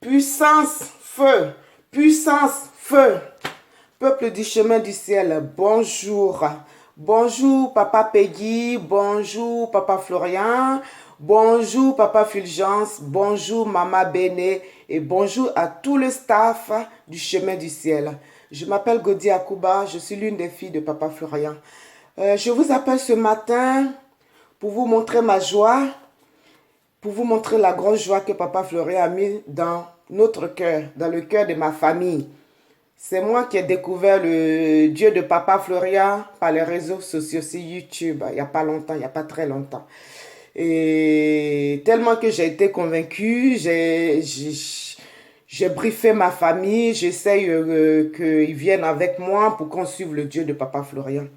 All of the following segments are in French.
Puissance, feu, puissance, feu. Peuple du chemin du ciel, bonjour. Bonjour Papa Peggy, bonjour Papa Florian, bonjour Papa Fulgence, bonjour Maman Béné et bonjour à tout le staff du chemin du ciel. Je m'appelle Godi Akouba, je suis l'une des filles de Papa Florian. Je vous appelle ce matin pour vous montrer ma joie, pour vous montrer la grande joie que Papa Florian a mis dans notre cœur, dans le cœur de ma famille. C'est moi qui ai découvert le Dieu de Papa Florian par les réseaux sociaux, sur YouTube, il n'y a pas longtemps, il n'y a pas très longtemps. Et tellement que j'ai été convaincue, j'ai briefé ma famille, j'essaye qu'ils viennent avec moi pour qu'on suive le Dieu de Papa Florian.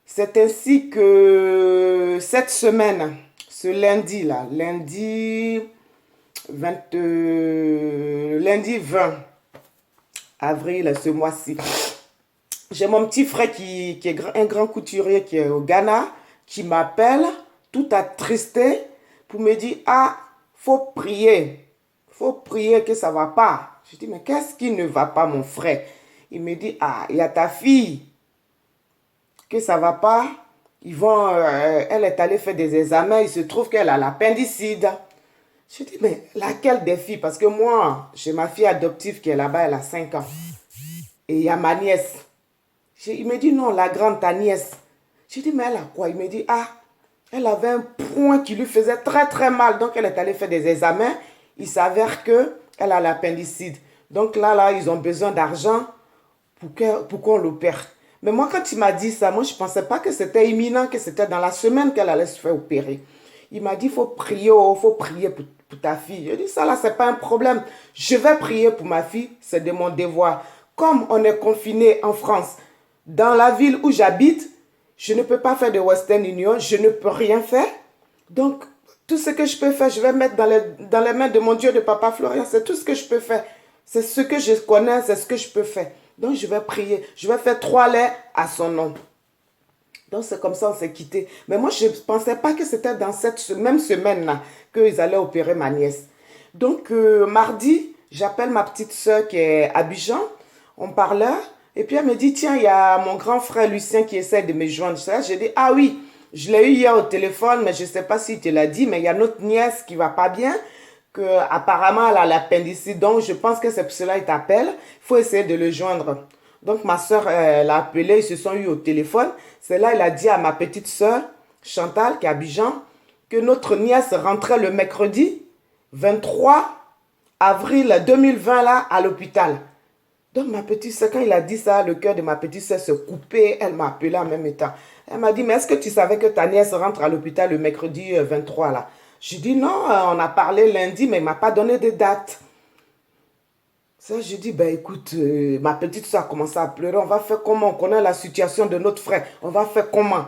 C'est ainsi que cette semaine, ce lundi-là, lundi 20 avril, ce mois-ci, j'ai mon petit frère qui est un grand couturier qui est au Ghana, qui m'appelle tout attristé pour me dire, ah, faut prier que ça va pas. Je dis, mais qu'est-ce qui ne va pas, mon frère? Il me dit, ah, il y a ta fille que ça va pas. Elle est allée faire des examens, il se trouve qu'elle a l'appendicite. Je dis, mais laquelle des filles? Parce que moi, j'ai ma fille adoptive qui est là-bas, elle a 5 ans. Et il y a ma nièce. Il me dit, non, la grande, ta nièce. Je dis, mais elle a quoi? Il me dit, ah, elle avait un point qui lui faisait très très mal. Donc, elle est allée faire des examens. Il s'avère qu'elle a l'appendicite. Donc là, ils ont besoin d'argent pour qu'on l'opère. Mais moi, quand il m'a dit ça, moi, je ne pensais pas que c'était imminent, que c'était dans la semaine qu'elle allait se faire opérer. Il m'a dit, il faut prier pour ta fille. Je dis, ça là, ce n'est pas un problème. Je vais prier pour ma fille, c'est de mon devoir. Comme on est confiné en France, dans la ville où j'habite, je ne peux pas faire de Western Union, je ne peux rien faire. Donc, tout ce que je peux faire, je vais mettre dans les mains de mon Dieu, de Papa Florian. C'est tout ce que je peux faire. C'est ce que je connais, c'est ce que je peux faire. Donc, je vais prier. Je vais faire 3 lettres à son nom. Donc, c'est comme ça on s'est quitté. Mais moi, je ne pensais pas que c'était dans cette même semaine-là qu'ils allaient opérer ma nièce. Donc, mardi, j'appelle ma petite soeur qui est à Abidjan. On parlait. Et puis, elle me dit, tiens, il y a mon grand frère Lucien qui essaie de me joindre. J'ai dit, ah oui, je l'ai eu hier au téléphone, mais je ne sais pas s'il te l'a dit, mais il y a notre nièce qui ne va pas bien, qu'apparemment, elle a l'appendicite. Donc, je pense que c'est pour cela qu'il t'appelle. Il faut essayer de le joindre. Donc, ma soeur l'a appelé, ils se sont eu au téléphone. C'est là, il a dit à ma petite soeur, Chantal, qui est à Abidjan, que notre nièce rentrait le mercredi 23 avril 2020 là, à l'hôpital. Donc, ma petite soeur, quand il a dit ça, le cœur de ma petite soeur se coupait. Elle m'a appelé en même temps. Elle m'a dit, mais est-ce que tu savais que ta nièce rentre à l'hôpital le mercredi 23 là? J'ai dit, non, on a parlé lundi, mais il ne m'a pas donné de date. Ça, je dis, ben écoute, ma petite soeur a commencé à pleurer. On va faire comment? On connaît la situation de notre frère. On va faire comment?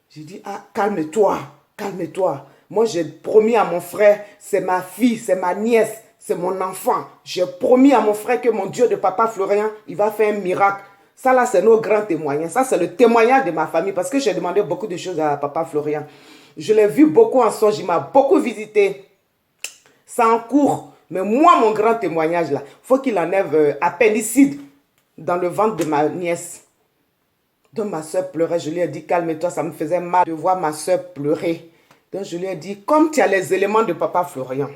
J'ai dit, ah, calme-toi, calme-toi. Moi, j'ai promis à mon frère, c'est ma fille, c'est ma nièce, c'est mon enfant. J'ai promis à mon frère que mon Dieu de Papa Florian, il va faire un miracle. Ça, là, c'est nos grands témoignages. Ça, c'est le témoignage de ma famille parce que j'ai demandé beaucoup de choses à Papa Florian. Je l'ai vu beaucoup en songe, il m'a beaucoup visité. C'est en cours. Mais moi, mon grand témoignage, là, il faut qu'il enlève appendicite dans le ventre de ma nièce. Donc, ma soeur pleurait. Je lui ai dit, calme-toi, ça me faisait mal de voir ma soeur pleurer. Donc, je lui ai dit, comme tu as les éléments de Papa Florian,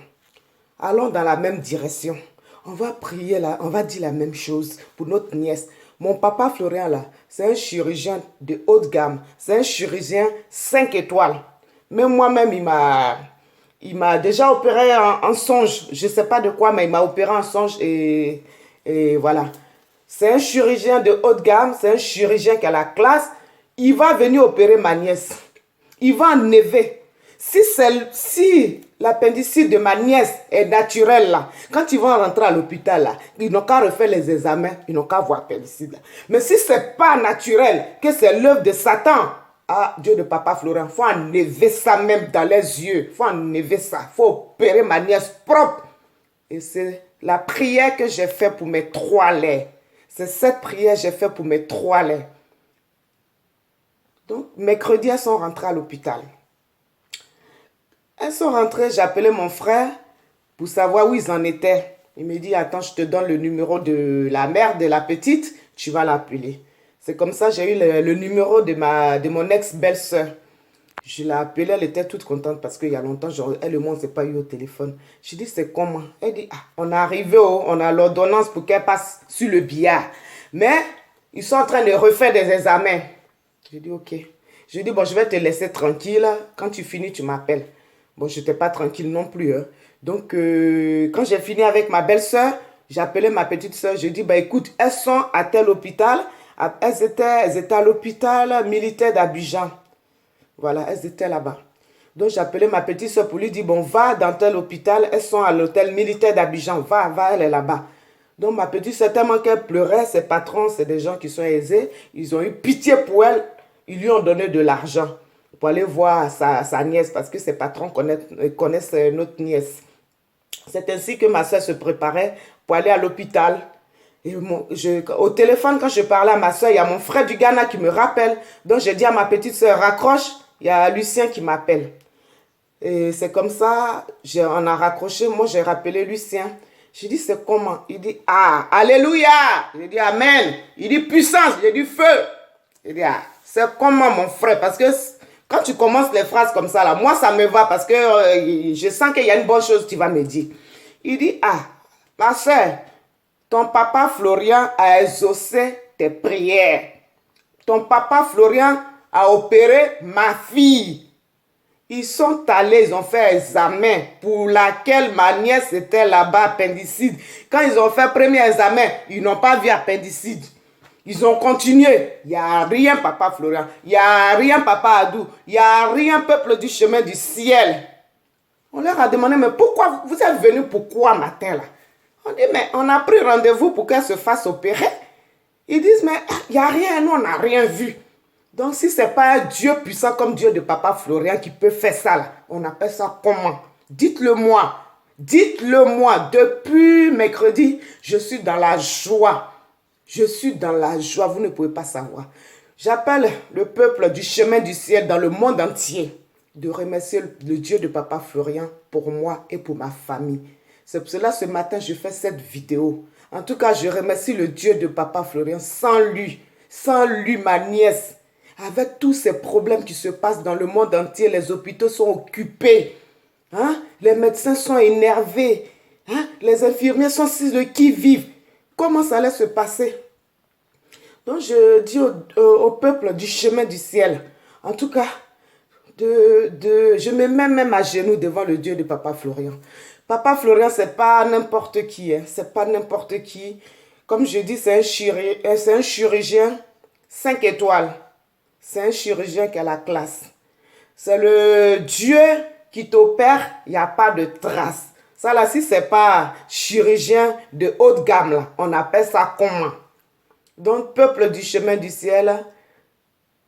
allons dans la même direction. On va prier là, on va dire la même chose pour notre nièce. Mon Papa Florian, là, c'est un chirurgien de haute gamme. C'est un chirurgien 5 étoiles. Même moi-même, il m'a déjà opéré en songe. Je ne sais pas de quoi, mais il m'a opéré en songe et voilà. C'est un chirurgien de haute gamme. C'est un chirurgien qui a la classe. Il va venir opérer ma nièce. Il va enlever. Si l'appendicite de ma nièce est naturelle, là, quand ils vont rentrer à l'hôpital, là, ils n'ont qu'à refaire les examens. Ils n'ont qu'à voir l'appendicite. Mais si ce n'est pas naturel, que c'est l'œuvre de Satan, ah, Dieu de Papa Florian, il faut enlever ça même dans les yeux. Il faut enlever ça. Il faut opérer ma nièce propre. Et c'est la prière que j'ai faite pour mes 3 laits. C'est cette prière que j'ai faite pour mes 3 laits. Donc, mercredi, elles sont rentrées à l'hôpital. Elles sont rentrées, j'ai appelé mon frère pour savoir où ils en étaient. Il me dit, attends, je te donne le numéro de la mère de la petite, tu vas l'appeler. C'est comme ça, j'ai eu le numéro de mon ex-belle-sœur. Je l'ai appelée, elle était toute contente parce qu'il y a longtemps, elle et moi, on ne s'est pas eu au téléphone. Je dis, c'est comment? Elle dit, ah, on est arrivé, on a l'ordonnance pour qu'elle passe sur le billard. Mais ils sont en train de refaire des examens. Je dis, ok. Je dis, bon, je vais te laisser tranquille. Quand tu finis, tu m'appelles. Bon, je n'étais pas tranquille non plus. Hein. Donc, quand j'ai fini avec ma belle-sœur, j'ai appelé ma petite sœur. Je dis, bah écoute, elles sont à tel hôpital. Elles étaient à l'hôpital militaire d'Abidjan. Voilà, elles étaient là-bas. Donc, j'ai appelé ma petite soeur pour lui dire, bon, va dans tel hôpital. Elles sont à l'hôtel militaire d'Abidjan. Va, elle est là-bas. Donc, ma petite soeur, tellement qu'elle pleurait, ses patrons, c'est des gens qui sont aisés. Ils ont eu pitié pour elle. Ils lui ont donné de l'argent pour aller voir sa nièce parce que ses patrons connaissent notre nièce. C'est ainsi que ma soeur se préparait pour aller à l'hôpital. Au téléphone, quand je parlais à ma soeur, il y a mon frère du Ghana qui me rappelle. Donc, j'ai dit à ma petite soeur, raccroche. Il y a Lucien qui m'appelle. Et c'est comme ça, on a raccroché. Moi, j'ai rappelé Lucien. J'ai dit, c'est comment? Il dit, ah, alléluia. J'ai dit, amen. Il dit, puissance. J'ai dit, feu. Il dit, ah, c'est comment, mon frère? Parce que quand tu commences les phrases comme ça, là, moi, ça me va parce que je sens qu'il y a une bonne chose que tu vas me dire. Il dit, ah, ma soeur, ton papa Florian a exaucé tes prières. Ton papa Florian a opéré ma fille. Ils sont allés, ils ont fait un examen pour laquelle ma nièce était là-bas, appendicite. Quand ils ont fait le premier examen, ils n'ont pas vu appendicite. Ils ont continué. Il n'y a rien, papa Florian. Il n'y a rien, papa Adou. Il n'y a rien, peuple du chemin du ciel. On leur a demandé, mais pourquoi vous êtes venus, pourquoi matin là? On dit, mais on a pris rendez-vous pour qu'elle se fasse opérer. Ils disent, mais il n'y a rien, nous on n'a rien vu. Donc si ce n'est pas un Dieu puissant comme Dieu de papa Florian qui peut faire ça là, on appelle ça comment? Dites-le moi. Dites-le moi. Depuis mercredi, je suis dans la joie. Je suis dans la joie, vous ne pouvez pas savoir. J'appelle le peuple du chemin du ciel dans le monde entier de remercier le Dieu de papa Florian pour moi et pour ma famille. C'est pour cela ce matin je fais cette vidéo. En tout cas, je remercie le Dieu de papa Florian. Sans lui, ma nièce, avec tous ces problèmes qui se passent dans le monde entier, les hôpitaux sont occupés. Hein? Les médecins sont énervés. Hein? Les infirmiers sont sur le qui-vive. Comment ça allait se passer? Donc je dis au peuple du chemin du ciel, en tout cas, je me mets même à genoux devant le Dieu de papa Florian. Papa Florian, c'est pas n'importe qui, hein. C'est pas n'importe qui. Comme je dis, c'est un chirurgien 5 étoiles. C'est un chirurgien qui a la classe. C'est le Dieu qui t'opère, il n'y a pas de trace. Ça là, si c'est pas chirurgien de haute gamme, là, on appelle ça comment? Donc, peuple du chemin du ciel,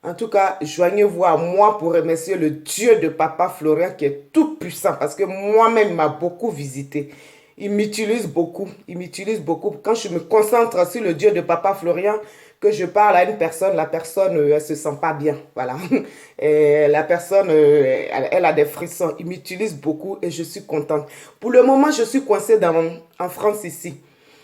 en tout cas, joignez-vous à moi pour remercier le Dieu de papa Florian qui est tout puissant parce que moi-même, il m'a beaucoup visité. Il m'utilise beaucoup. Il m'utilise beaucoup. Quand je me concentre sur le Dieu de papa Florian, que je parle à une personne, la personne, elle se sent pas bien. Voilà. Et la personne, elle a des frissons. Il m'utilise beaucoup et je suis contente. Pour le moment, je suis coincée en France ici.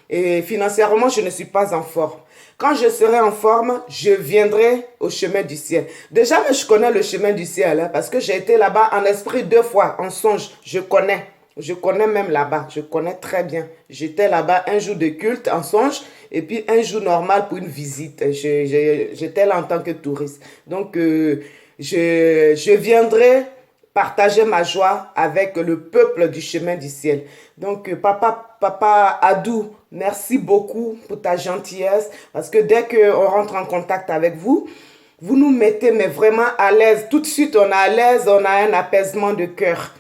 Et financièrement, je ne suis pas en forme. Quand je serai en forme, je viendrai au chemin du ciel. Déjà, je connais le chemin du ciel, hein, parce que j'ai été là-bas en esprit 2 fois, en songe. Je connais. Je connais même là-bas. Je connais très bien. J'étais là-bas un jour de culte en songe et puis un jour normal pour une visite. J'étais là en tant que touriste. Donc, je viendrai partager ma joie avec le peuple du chemin du ciel. Donc, papa Adou, merci beaucoup pour ta gentillesse. Parce que dès qu'on rentre en contact avec vous, vous nous mettez mais vraiment à l'aise. Tout de suite, on est à l'aise, on a un apaisement de cœur.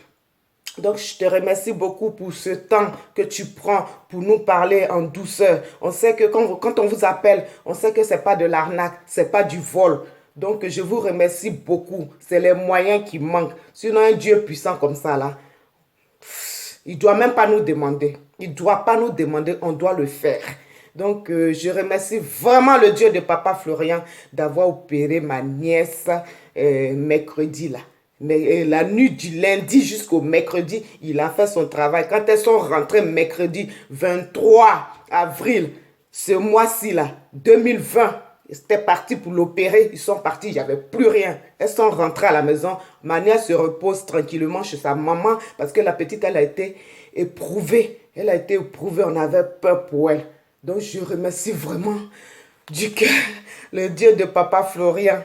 Donc, je te remercie beaucoup pour ce temps que tu prends pour nous parler en douceur. On sait que quand on vous appelle, on sait que ce n'est pas de l'arnaque, ce n'est pas du vol. Donc, je vous remercie beaucoup. C'est les moyens qui manquent. Sinon, un Dieu puissant comme ça, là, il ne doit même pas nous demander. Il ne doit pas nous demander, on doit le faire. Donc, je remercie vraiment le Dieu de papa Florian d'avoir opéré ma nièce mercredi, là. Mais la nuit du lundi jusqu'au mercredi, il a fait son travail. Quand elles sont rentrées mercredi 23 avril, ce mois-ci là, 2020, c'était parti pour l'opérer. Ils sont partis, il n'y avait plus rien. Elles sont rentrées à la maison. Mania se repose tranquillement chez sa maman parce que la petite, elle a été éprouvée. Elle a été éprouvée, on avait peur pour elle. Donc je remercie vraiment du cœur le Dieu de Papa Florian.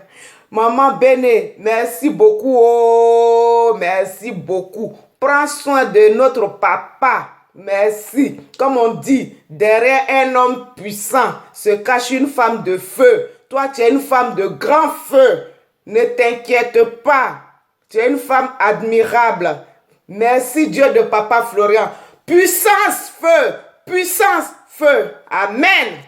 Maman Béné, merci beaucoup. Oh, merci beaucoup. Prends soin de notre papa. Merci. Comme on dit, derrière un homme puissant se cache une femme de feu. Toi, tu es une femme de grand feu. Ne t'inquiète pas. Tu es une femme admirable. Merci Dieu de Papa Florian. Puissance, feu. Puissance, feu. Amen.